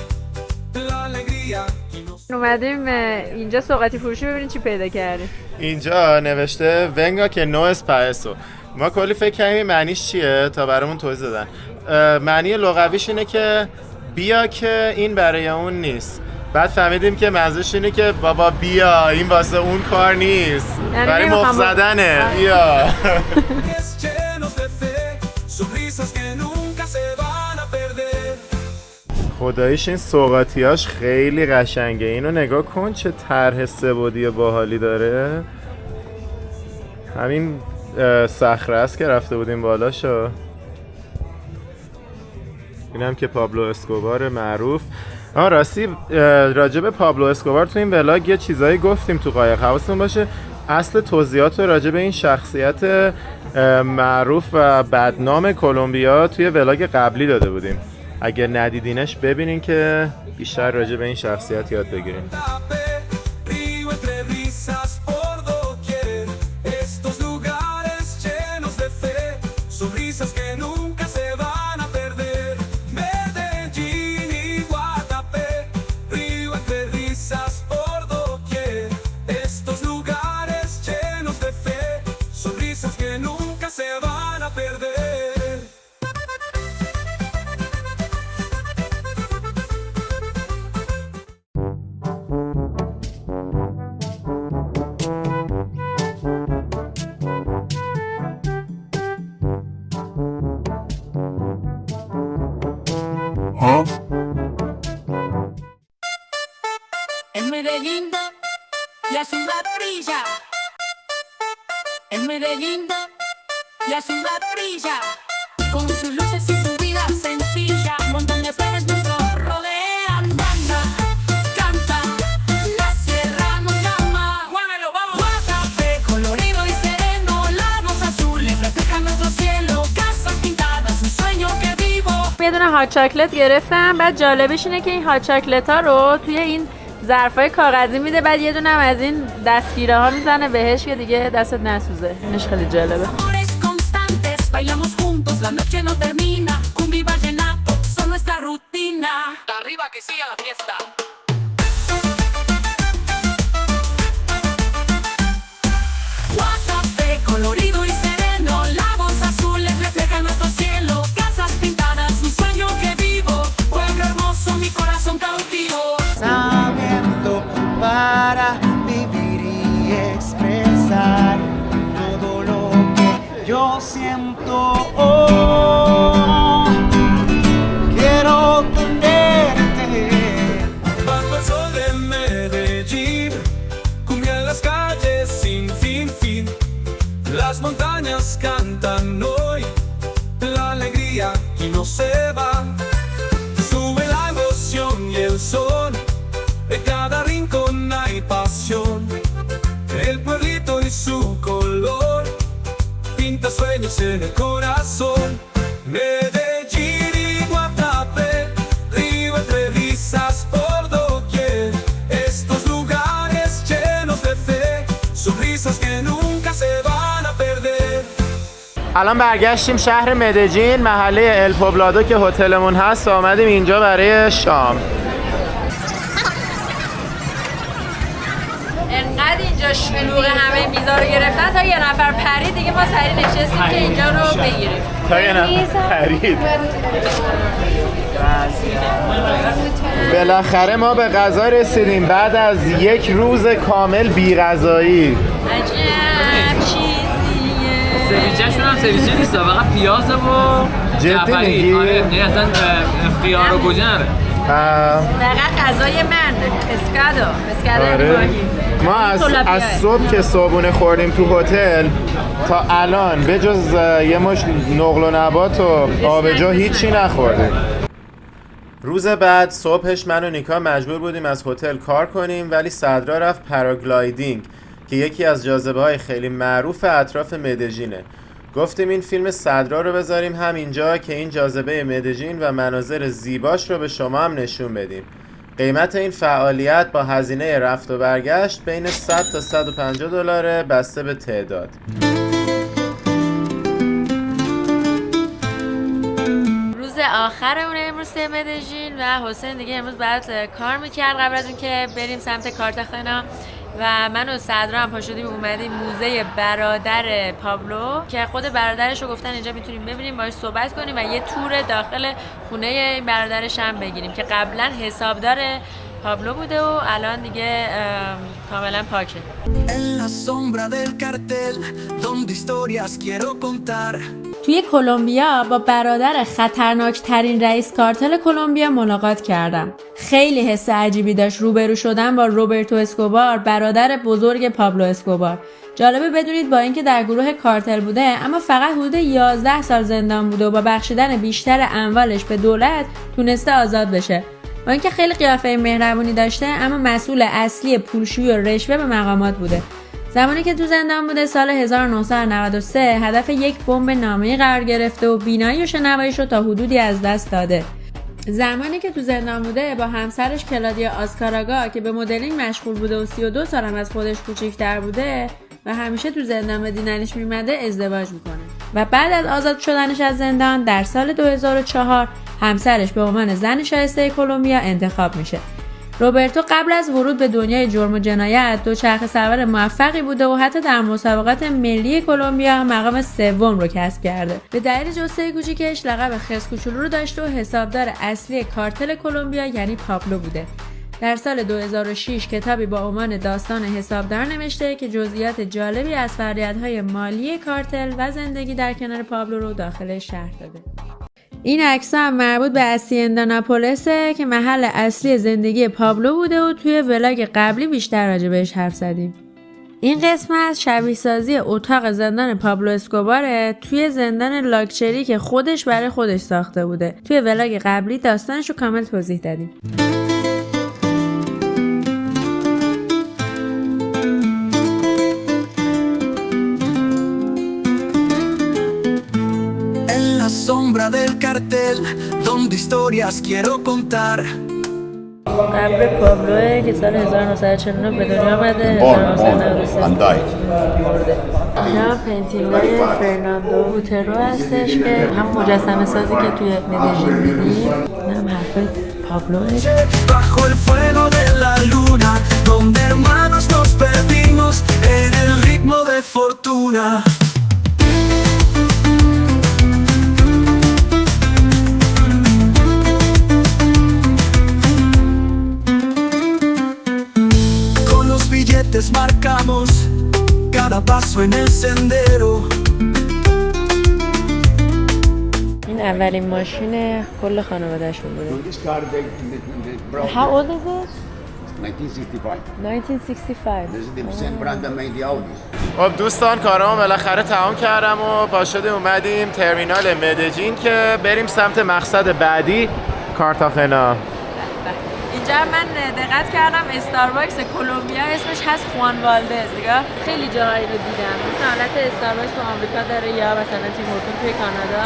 Speaker 5: la alegría.
Speaker 1: اومدیم اینجا سوغاتی فروشی ببینیم چی پیدا کردیم.
Speaker 2: اینجا نوشته ونگا که نو اسپرسو. ما کلی فکر کردیم معنیش چیه تا برامون توضیح دادن. معنی لغویش اینه که بیا که این برای اون نیست. بعد فهمیدیم که منظورش اینه که بابا بیا این واسه اون کار نیست، برای مخ زدنه. بیا خداییش این سوغاتیاش خیلی قشنگه. اینو نگاه کن چه طرح سه‌بعدی باحالی داره. همین صخره است که رفته بودیم بالاشو. اینم که پابلو اسکوبار معروف. راستی راجع به پابلو اسکوبار تو این ولاگ یه چیزایی گفتیم تو قایق، حواستون باشه اصل توضیحات رو راجع به این شخصیت معروف و بدنام کلمبیا توی ولاگ قبلی داده بودیم. اگر ندیدینش ببینین که بیشتر راجع به این شخصیت یاد بگیرین.
Speaker 6: En Medellín, la ciudad brilla. En Medellín, la ciudad brilla. Con sus luces y su vida sencilla. Montañas verdes nos rodean. Banda, canta, la sierra nos llama. Muévelo, vamos. Guatape, colorido y sereno. Lagos azules reflejan nuestro cielo. Casas pintadas, un sueño que vivo.
Speaker 1: یه دونه هات چاکلت گرفتم. بعد جالبش اینه که این هات چاکلت ها رو توی این ظرفای کاغذی میده، بعد یه دونه هم از این دستگیره ها میزنه بهش که دیگه دستت نسوزه. اینش خیلی جالبه.
Speaker 9: Para vivir y expresar todo lo que yo siento. Oh, quiero tenerte.
Speaker 5: Bajo el sol de Medellín, cumbia en las calles sin fin. Las montañas cantan hoy, la alegría y no se va. Sube la emoción y el sol. De cada rincón hay pasión, el pueblito y su color pinta sueños en el corazón. Medellín y Guatape, río entre risas por doquier. Estos lugares llenos de fe, sonrisas que nunca se van a perder.
Speaker 2: الان برگشتیم شهر مدجین، محله ال پوبلادو که هتلمون هست و آمدیم اینجا برای شام.
Speaker 1: انقدر اینجا شلوغ، همه میزا رو گرفتن تا یه نفر پرید دیگه ما سریع نشستیم که اینجا رو بگیریم.
Speaker 2: تا یه نفر پرید. بالاخره ما به غذا رسیدیم بعد از یک روز کامل بی غذایی.
Speaker 1: عجب چیزیه.
Speaker 3: سویچه‌شون هم سویچه نیست، فقط پیازه و
Speaker 2: جدی میگی؟
Speaker 3: آره، نه اصلا خیار و گوجه نره.
Speaker 1: فقط غذای من اسکادو ماهی.
Speaker 2: ما از صبح که صبحونه خوردیم تو هتل تا الان به جز یه مش نقل و نبات و آبجو هیچی نخوردیم. روز بعد صبحش من و نیکا مجبور بودیم از هتل کار کنیم، ولی صدرا رفت پاراگلایدینگ که یکی از جاذبه‌های خیلی معروف اطراف مدجینه. گفتیم این فیلم صدرا رو بذاریم همینجا که این جاذبه مدجین و مناظر زیباش رو به شما هم نشون بدیم. قیمت این فعالیت با هزینه رفت و برگشت بین 100 تا 150 دلاره بسته به تعداد.
Speaker 1: روز آخرمون امروز توی مدجین و حسین دیگه امروز بعد کار میکرد قبل از اینکه بریم سمت کارتاخنا. و من و صدرا هم پا شدیم اومدیم موزه برادر پابلو که خود برادرش رو گفتن اینجا میتونیم ببینیم، باهاش صحبت کنیم و یه تور داخل خونه این برادرش هم بگیریم که قبلا حسابدار پابلو بوده و الان دیگه کاملا پاکه. توی کلمبیا با برادر خطرناک ترین رئیس کارتل کلمبیا ملاقات کردم. خیلی حس عجیبی داشت روبرو شدن با روبرتو اسکوبار، برادر بزرگ پابلو اسکوبار. جالبه بدونید با اینکه در گروه کارتل بوده اما فقط حدود 11 سال زندان بوده و با بخشیدن بیشتر اموالش به دولت تونسته آزاد بشه. با اینکه خیلی قیافه مهربونی داشته اما مسئول اصلی پولشویی و رشوه به مقامات بوده. زمانی که تو زندان بوده سال 1993 هدف یک بمب نامه‌ای قرار گرفته و بینایی و شنواییش رو تا حدودی از دست داده. زمانی که تو زندان بوده با همسرش کلادیا آسکاراگا که به مدلینگ مشغول بوده و 32 سال هم از خودش کوچیک‌تر بوده و همیشه تو زندان به دیدنش میمده ازدواج میکنه و بعد از آزاد شدنش از زندان در سال 2004 همسرش به عنوان زن شایسته کلمبیا انتخاب میشه. روبرتو قبل از ورود به دنیای جرم و جنایت دوچرخه سوار موفقی بوده و حتی در مسابقات ملی کلمبیا مقام سوم رو کسب کرده. به دلیل جثه کوچیکش لقب خرس کوچولو رو داشته و حسابدار اصلی کارتل کلمبیا یعنی پابلو بوده. در سال 2006 کتابی با عنوان داستان حسابدار نوشته که جزئیات جالبی از فعالیت‌های مالی کارتل و زندگی در کنار پابلو رو داخلش شرح داده. این عکس‌ها هم مربوط به هاسیندا ناپولسه که محل اصلی زندگی پابلو بوده و توی ولاگ قبلی بیشتر راجع بهش حرف زدیم. این قسمت شبیه سازی اتاق زندان پابلو اسکوباره توی زندان لاکچری که خودش برای خودش ساخته بوده. توی ولاگ قبلی داستانش رو کامل توضیح دادیم.
Speaker 9: Sombra del cartel donde historias quiero contar.
Speaker 1: قبر پابلوه که سال 1949 به دنیا آمده 1993 مرده. اینا پینتینگای فرناندو بوترو هستش که هم مجسمه سازی که توی مدژین دیدیم، این هم حرفای پابلوه.
Speaker 9: Bajo el fuego de la luna donde hermanos nos perdimos en el ritmo de fortuna. Marcamos cada paso en el sendero.
Speaker 1: این اولین ماشین کل خانواده‌شون بوده. How old is it?
Speaker 10: 1965.
Speaker 1: 1965.
Speaker 10: This is the same brand that made the Audi.
Speaker 2: خب دوستان کارامو بالاخره تمام کردم و پا شده اومدیم ترمینال مدجین که بریم سمت مقصد بعدی کارتاخنا.
Speaker 1: اینجا من دقت کردم استارباکس کلمبیا اسمش هست خوان والدز. نگاه خیلی جاهایی رو دیدم. مثلا حالت استارباکس تو آمریکا داره یا مثلا تیم هورتون توی کانادا.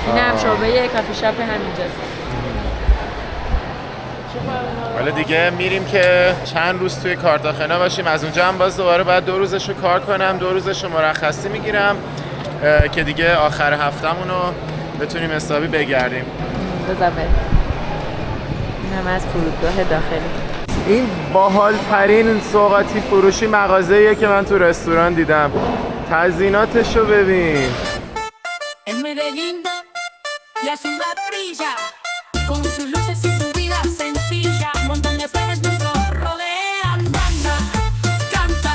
Speaker 1: این هم شعبه کافی شاپ همینجاست.
Speaker 2: حالا دیگه میریم که چند روز توی کارتاخنا باشیم. از اونجا هم باز دوباره باید 2 روزشو کار کنم، 2 روزشو مرخصی میگیرم که دیگه آخر هفتمون رو بتونیم حسابی بگردیم.
Speaker 1: بزن بریم. این هم از فرودگاه داخلی.
Speaker 2: این باحال ترین سوغاتی فروشی مغازه‌ایه که من تو رستوران دیدم. تزییناتشو ببین.
Speaker 6: En Medellín, la ciudad brilla con sus luces y su vida sencilla. Montón de flores nos rodean, banda, canta,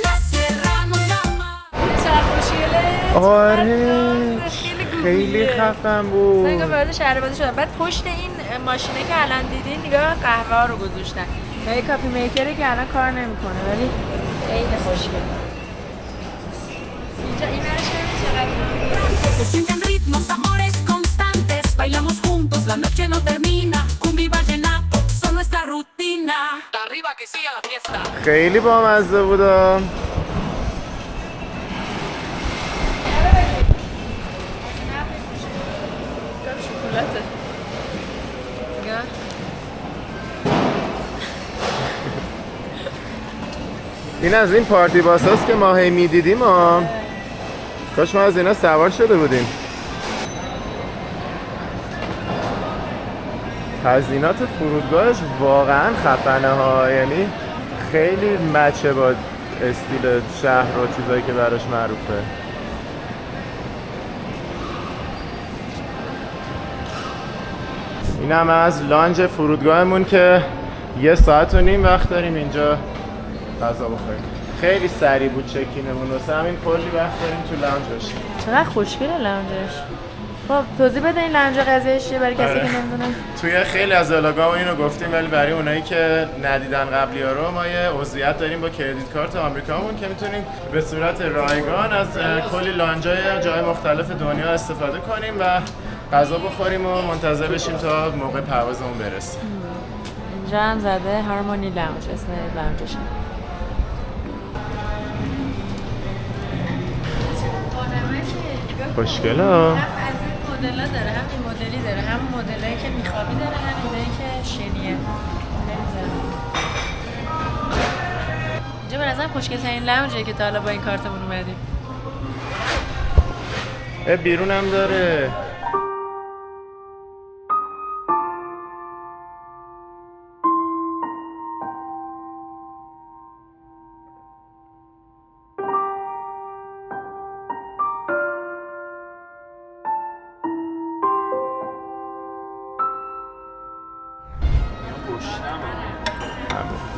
Speaker 6: la sierra nos llama.
Speaker 2: آره خیلی خفن بود.
Speaker 1: مثلا وارد شهربازی شدم. بعد پشت این ماشینه که الان دیدین نگاه قهوه ها رو گذاشتن. یه کافی میکره که الان کار نمیکنه ولی خیلی خوشگله. اینجا این ورش ببین چقدر
Speaker 6: Se sienten ritmos, amores constantes. Bailamos juntos, la noche no termina. Cumbia y vallenato son nuestra rutina. Arriba que siga la fiesta.
Speaker 2: خیلی بامزه بودم.
Speaker 1: شکلاته. نگاه.
Speaker 2: این از این پارتی باساست که ما هی میدیدیم کاش ما از اینا سوار شده بودیم. تزیینات فرودگاهش واقعا خفنه ها، یعنی خیلی مچه با استیل شهر و چیزایی که براش معروفه. این هم از لانج فرودگاهمون که 1.5 ساعت وقت داریم اینجا غذا بخوریم. خیلی سریع بود چکینمون، واسه همین کلی وقت داریم تو لانج باشیم.
Speaker 1: چقدر خوشگله لانجش. خب توضیح بده این لانج قضیهش چیه برای کسی که نمیدونه.
Speaker 2: توی خیلی از ولاگ‌ها اینو گفتیم، ولی برای اونایی که ندیدن قبلی‌ها رو، ما یه عضویت داریم با کردیت کارت آمریکامون که میتونیم به صورت رایگان از کلی لانج‌های جای مختلف دنیا استفاده کنیم و غذا بخوریم و منتظر بشیم تا موقع پروازمون برسه.
Speaker 1: اینجا هم زده هارمونی لانج اسم لانجشه.
Speaker 2: خوشگله.
Speaker 1: هم از این مدل‌ها داره، هم این مدلی داره، هم مدلایی که میخوابی داره، هم اینایی که شنیه. اینجا به نظرم خوشگل‌ترین لانجیه که تا حالا با این کارتمون اومدیم.
Speaker 2: بیرون هم داره.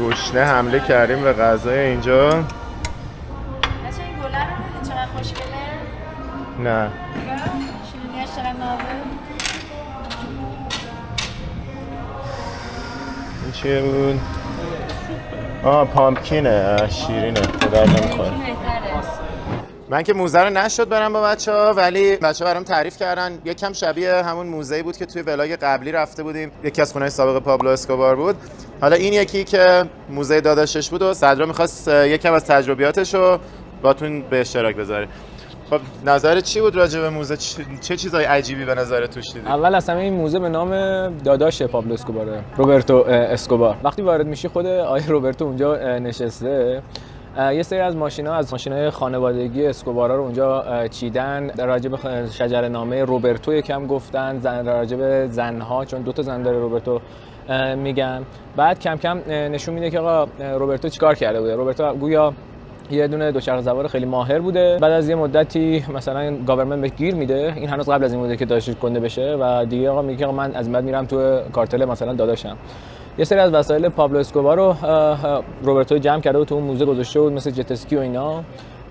Speaker 2: گشنه حمله کردیم به غذای اینجا.
Speaker 1: بچه این گله رو دیدی چقدر خوشگله؟
Speaker 2: نه.
Speaker 1: شیرینیاش چقدر نازه؟
Speaker 2: این چیه بود؟ پامپکینه. شیرینه. خدا نمیخوره. من که موزه رو نشد برم با بچه‌ها، ولی بچه‌ها برام تعریف کردن یکم شبیه همون موزه‌ای بود که توی ولاگ قبلی رفته بودیم، یکی از خونه‌های سابق پابلو اسکوبار بود. حالا این یکی که موزه داداشش بود و صدرا می‌خواست یکم از تجربیاتش رو باتون به اشتراک بذاره. خب نظرت چی بود راجع به موزه؟ چه چیزای عجیبی به نظرت توش دیدی؟
Speaker 3: اول از همه این موزه به نام داداش پابلو اسکوباره، روبرتو اسکوبار. وقتی وارد میشی خود آقای روبرتو اونجا نشسته. یه سری از ماشینای خانوادگی اسکوبارا رو اونجا چیدن. در راجع به شجره‌نامه روبرتو یکم گفتن، در راجع به زن‌ها، چون 2 تا زن داره روبرتو میگن. بعد کم کم نشون میده که آقا روبرتو چیکار کرده بوده. روبرتو گویا یه دونه دوچرخه سوار خیلی ماهر بوده. بعد از یه مدتی مثلا گاورمنت به گیر میده، این هنوز قبل از این بوده که داشت کنده بشه و دیگه آقا میگه من از این بعد میرم تو کارتل مثلا داداشم. یه سری از وسایل پابلو اسکوبار رو روبرتو جمع کرده و تو اون موزه گذاشته بود، مثل جت اسکی و اینا.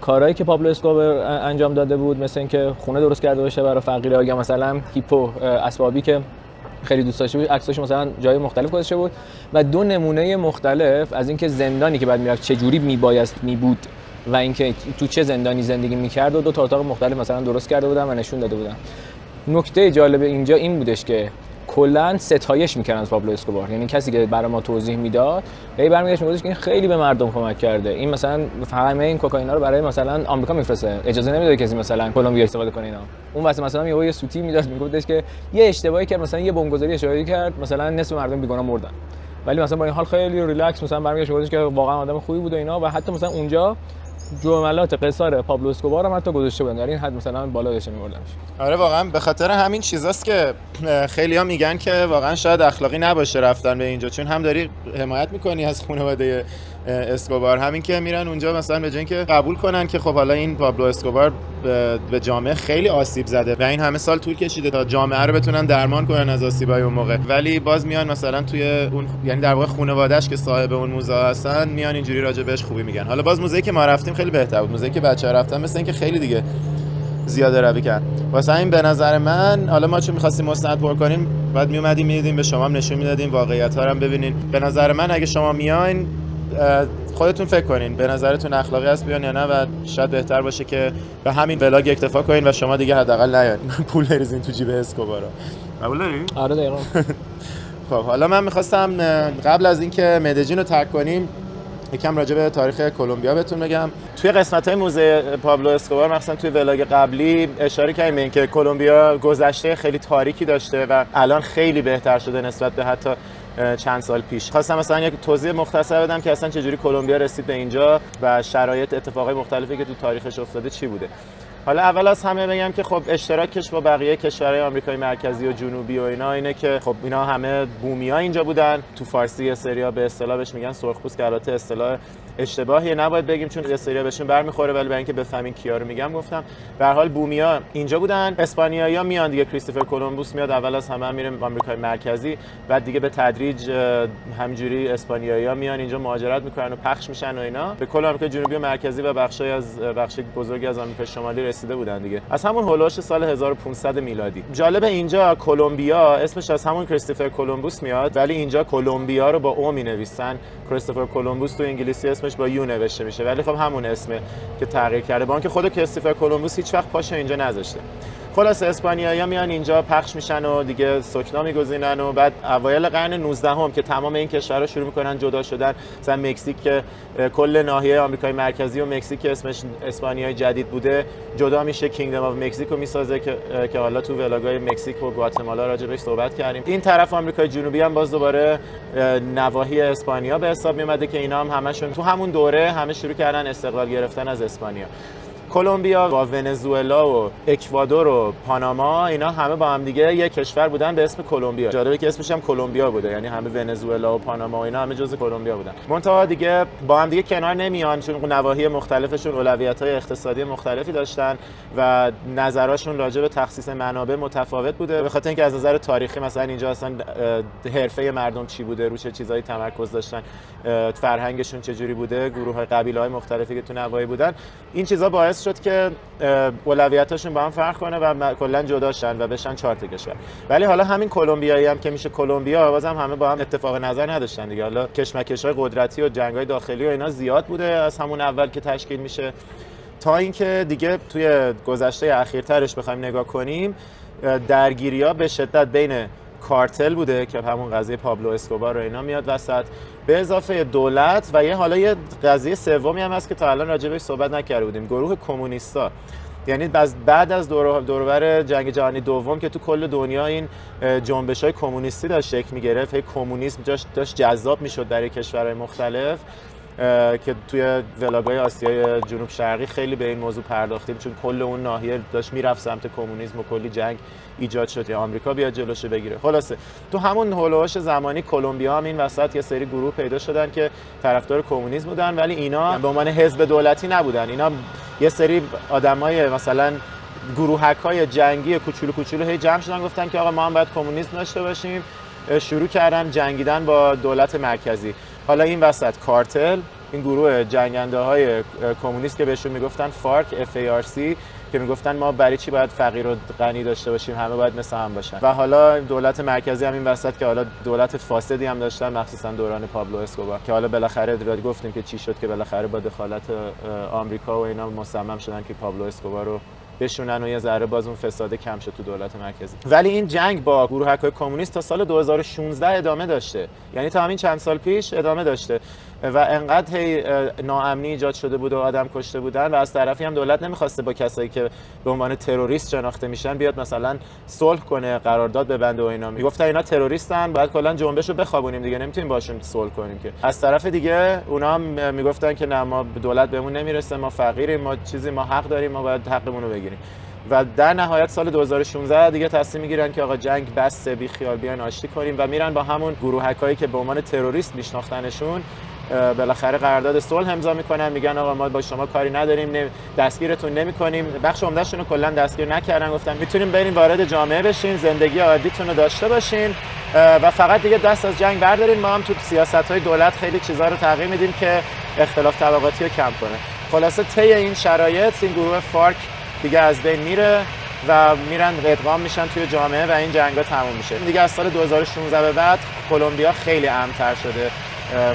Speaker 3: کارهایی که پابلو اسکوبار انجام داده بود، مثل اینکه خونه درست کرده باشه برای فقیرها، یا مثلا هیپو اسبابی که خیلی دوست داشته بود، عکساش مثلا جای مختلف گذاشته بود و 2 نمونه مختلف از اینکه زندانی که بعد میرفت چه جوری میبایست میبود و اینکه تو چه زندانی زندگی میکرد و 2 تا اتاق مختلف مثلا درست کرده بودن و نشون داده بودن. نکته جالب اینجا این بودش که کلا ستایش میکردن از پابلو اسکوبار، یعنی کسی که برای ما توضیح میداد برمیگشت میگفتش که این خیلی به مردم کمک کرده، این مثلا همه این کوکائینا رو برای مثلا آمریکا میفرسته، اجازه نمیده کسی مثلا کلمبیا استفاده کنه اینا. اون واسه مثلا یه سوتی میداد، میگفتش که یه اشتباهی کرد، مثلا یه بمبگذاری اشتباهی کرد، مثلا نصف مردم بیگناه مردن، ولی مثلا با این حال خیلی ریلکس مثلا برمیگشت میگفتش که واقعا آدم خوبی بود و اینا. و حتی مثلا اونجا جملات قصار پابلو اسکوبار هم حتی گذاشته بودن، در این حد مثلا بالا داشته می‌بردنش.
Speaker 2: آره واقعا به خاطر همین چیزاست که خیلی‌ها میگن که واقعا شاید اخلاقی نباشه رفتن به اینجا، چون هم داری حمایت می‌کنی از خانواده اسکوبار، همین که میرن اونجا مثلا به جای اینکه قبول کنن که خب حالا این پابلو اسکوبار به جامعه خیلی آسیب زده و این همه سال طول کشیده تا جامعه رو بتونن درمان کنن از آسیبای اون موقع، ولی باز میان مثلا توی اون یعنی در واقع خانواده‌اش که صاحب اون موزه هستن میان اینجوری راجع بهش خوبی میگن. حالا باز موزه‌ای که ما رفتیم خیلی بهتر بود، موزه‌ای که بچه‌ها رفتن مثلا اینکه خیلی دیگه زیاده روی کرد. واسه این به نظر من، حالا ما چون می‌خواستیم مستند پر کنیم بعد میومدیم می‌دیدیم به شما هم نشون میدادیم واقعیت‌ها رو هم ببینین. به نظر من اگه شما میاین خودتون فکر کنین به نظرتون اخلاقی است بیان یا نه، و شاید بهتر باشه که به همین ولاگ اکتفا کنین و شما دیگه حداقل نیاین پول بریزین تو جیب اسکوبارا. قبول دارین؟
Speaker 3: آره دقیقاً.
Speaker 2: خب حالا من می‌خواستم قبل از اینکه مدجین رو ترک کنیم یکم راجع به تاریخ کلمبیا بهتون بگم. توی قسمت‌های موزه پابلو اسکوبار مثلا توی ولاگ قبلی اشاره کردیم به اینکه کلمبیا گذشته خیلی تاریکی داشته و الان خیلی بهتر شده نسبت به حتی چند سال پیش. خواستم مثلا یک توضیح مختصر بدم که اصلا چجوری کلمبیا رسید به اینجا و شرایط اتفاقای مختلفی که تو تاریخش افتاده چی بوده. حالا اول از همه بگم که خب اشتراکش با بقیه کشورهای آمریکای مرکزی و جنوبی و اینا اینه که خب اینا همه بومیا اینجا بودن. تو فارسی یه سریا به اصطلاح بهش میگن سرخپوست که البته اصطلاح اشتباهی نباید بگیم چون یه سریا بهشون برمیخوره، ولی برای اینکه بفهمین کیا رو میگم گفتم. به هر حال بومیا اینجا بودن. اسپانیایی‌ها میان دیگه، کریستوفر کلمبوس میاد اول از همه میره آمریکای مرکزی، بعد دیگه به تدریج همینجوری اسپانیایی‌ها میان اینجا مهاجرت میکنن و پخش میشن و اینا به کل آمریکای جنوبی و مرکزی و بخش بزرگی از آمریکای شمالی رسیده بودن دیگه. از همون هولوش سال 1500 میلادی. جالب اینجا کلمبیا اسمش از همون کریستوفر کلمبوس میاد، ولی اینجا کلمبیا رو با او می‌نویسن. کریستوفر کلمبوس تو انگلیسی اسمش با یو نوشته میشه، ولی خب همون اسمه که تغییر کرده، با اینکه خود کریستوفر کلمبوس هیچ وقت پاشو اینجا نذاشته. خلاص اسپانیایی‌ها میان اینجا پخش میشن و دیگه سکنا میگزینن و بعد اوایل قرن 19 که تمام این کشورها شروع میکنن جدا شدن. مثلا مکزیک که کل ناحیه آمریکای مرکزی و مکزیک که اسمش اسپانیای جدید بوده جدا میشه، کینگدم آف مکزیکو میسازه که حالا تو ولاگای مکزیک و گواتمالا راجع بهش صحبت کردیم. این طرف آمریکای جنوبی هم باز دوباره نواحی اسپانیا به حساب میومده که اینا هم همشون تو همون دوره همه شروع کردن استقلال گرفتن از اسپانیا. کلمبیا با ونزوئلا و اکوادور و پاناما اینا همه با هم دیگه یک کشور بودن به اسم کلمبیا. جالبه که اسمش هم کلمبیا بوده، یعنی همه ونزوئلا و پاناما و اینا همه جزء کلمبیا بودن. منتها دیگه با هم دیگه کنار نمیان چون نواحی مختلفشون اولویت‌های اقتصادی مختلفی داشتن و نظراشون راجع به تخصیص منابع متفاوت بوده. به خاطر اینکه از نظر تاریخی مثلا اینجا اصلا حرفه مردم چی بوده، رو چه چیزایی تمرکز داشتن، فرهنگشون چجوری بوده، گروه‌های قبیله‌های مختلفی که تو نواحی بودن، این چیزا باعث شد که اولویتاشون با هم فرق کنه و کلا جدا شن و بشن 4 تا کشور. ولی حالا همین کلمبیایی هم که میشه کلمبیا بازم همه با هم اتفاق نظر نداشتن دیگه. حالا کشمکش‌های قدرتی و جنگ‌های داخلی و اینا زیاد بوده از همون اول که تشکیل میشه، تا اینکه دیگه توی گذشته اخیرترش بخوایم نگاه کنیم درگیری‌ها به شدت بین کارتل بوده که همون قضیه پابلو اسکوبار و اینا میاد وسط، به اضافه دولت و حالا یه قضیه سومی هم هست که تا الان راجع بهش صحبت نکرده بودیم، گروه کمونیستا. یعنی بعد از دورور جنگ جهانی دوم که تو کل دنیا این جنبش‌های کمونیستی داشت شکل می‌گرفت، کمونیسم داشت جذاب می‌شد در کشورهای مختلف که توی ولاگای آسیای جنوب شرقی خیلی به این موضوع پرداختیم چون کل اون ناحیه داشت میرفت سمت کمونیسم و کلی جنگ ایجاد شد یا آمریکا بیاد جلوشو بگیره. خلاصه تو همون هولوش زمانی کلمبیا هم این وسط یه سری گروه پیدا شدن که طرفدار کمونیسم بودن، ولی اینا به عنوان حزب دولتی نبودن. اینا یه سری آدمای مثلا گروهک‌های جنگی کوچولو هی جمع شدن گفتن که آقا ما هم باید کمونیسم داشته باشیم، شروع کردن جنگیدن با دولت مرکزی. حالا این وسط کارتل، این گروه جنگنده کمونیست که بهشون میگفتن فارک FARC که میگفتن ما برای چی باید فقیر و غنی داشته باشیم، همه باید مثل هم باشن. و حالا دولت مرکزی هم این وسط که حالا دولت فاسدی هم داشتن مخصوصا دوران پابلو اسکوبار که حالا بالاخره گفتیم که چی شد که بالاخره با دخالت آمریکا و اینا مصمم شدن که پابلو اسکوبار رو بشونن و یه ذره باز اون فساد کم شد تو دولت مرکزی. ولی این جنگ با گروه‌های کمونیست تا سال 2016 ادامه داشته، یعنی تا همین چند سال پیش ادامه داشته و انقدر ناامنی ایجاد شده بود و آدم کشته بودن و از طرفی هم دولت نمیخواسته با کسایی که به عنوان تروریست شناخته میشن بیاد مثلا صلح کنه، قرارداد ببنده و اینا. میگفتن اینا تروریستن، باید کلا جنبشو بخوابونیم دیگه، نمیتونیم باشون صلح کنیم که. از طرف دیگه اونا هم میگفتن که نه ما دولت بهمون نمیرسه، ما فقیریم، ما حق داریم، ما باید حقمون رو بگیریم. و در نهایت سال 2016 دیگه تصمیم میگیرن که آقا جنگ بسه، بی خیال بیاین آشتی کنیم و میرن با همون گروهکایی که به عنوان تروریست میشناختنشون بالاخره قرارداد صلح امضا میکنن، میگن آقا ما با شما کاری نداریم، دستگیرتون نمیکنیم. بخش عمدهشون رو کلا دستگیر نکردن، گفتن میتونیم برین وارد جامعه بشین، زندگی عادیتون رو داشته باشین و فقط دیگه دست از جنگ بردارین. ما هم تو سیاست‌های دولت خیلی چیزا رو تغییر میدیم که اختلاف طبقاتی رو کم کنه. خلاصه طی این شرایط این گروه فارک دیگه از بین میره و میرن ادغام میشن توی جامعه و این جنگا تموم میشه. دیگه از سال 2016 به بعد کلمبیا خیلی امن‌تر شده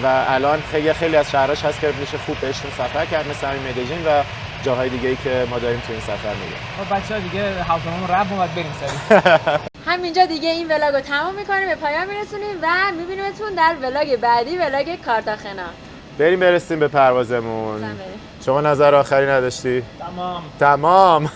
Speaker 2: و الان خیلی از شهرهاش هست که میشه خوب بهشون سفر کرد، مثل همین مدلین و جاهای دیگه‌ای که ما داریم تو این سفر میریم.
Speaker 3: خب بچه‌ها دیگه هواپیمامون رب اومد، بریم سری.
Speaker 1: همینجا دیگه این ولاگو تمام میکنیم، به پایان میرسونیم و میبینیمتون در ولاگ بعدی، ولاگ کارتاخنا.
Speaker 2: بریم برسیم به پروازمون. شما نظر آخری نداشتی؟ تمام.